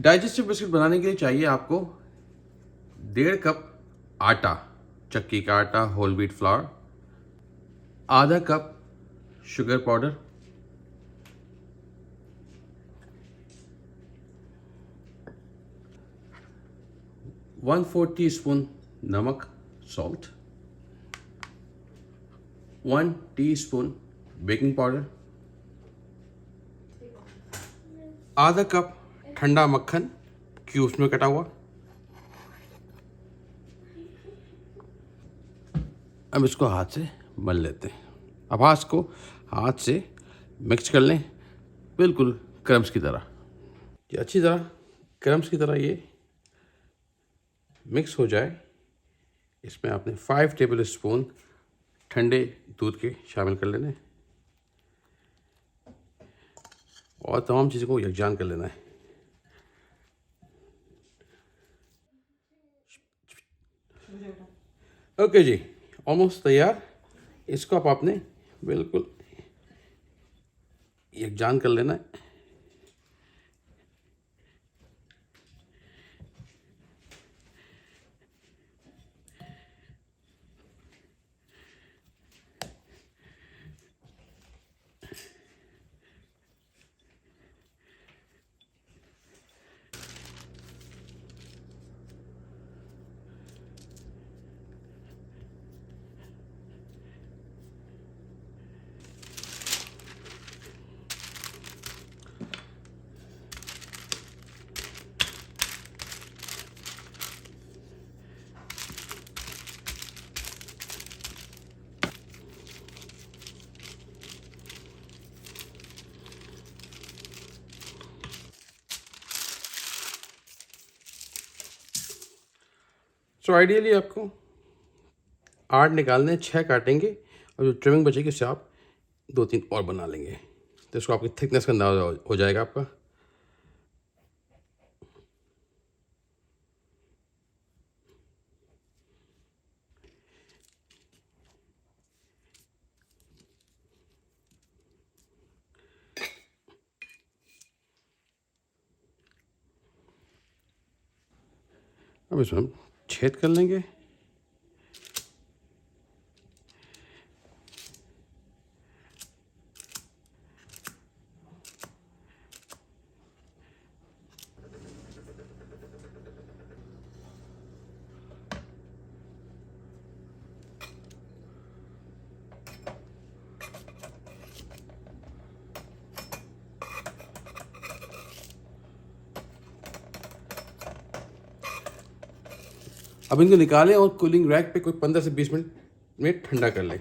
Digestive biscuit बनाने के लिए चाहिए आपको 1.5 कप आटा, चक्की का आटा, होल व्हीट फ्लावर, आधा कप शुगर पाउडर, 1/4 टीस्पून नमक सॉल्ट, 1 टीस्पून बेकिंग पाउडर, आधा कप ठंडा मक्खन क्यूब्स में कटा हुआ। अब इसको हाथ से मल लेते हैं। अब हाथ से मिक्स कर लें, बिल्कुल क्रम्स की तरह। ये अच्छी तरह क्रम्स की तरह ये मिक्स हो जाए। इसमें आपने 5 टेबल स्पून ठंडे दूध के शामिल कर लेने और तमाम चीज़ों को यकजान कर लेना है। ओके जी, ऑलमोस्ट तैयार। इसको अब आपने बिल्कुल यकजान कर लेना है। सो आइडियली आपको 8 निकालने, 6 काटेंगे और जो ट्रिमिंग बचेगी उससे आप 2-3 और बना लेंगे, तो इसको आपकी थिकनेस का अंदाजा हो जाएगा आपका। अब इसमें हम छेद कर लेंगे। अब इनको निकालें और कूलिंग रैक पे कोई 15 से 20 मिनट में ठंडा कर लें।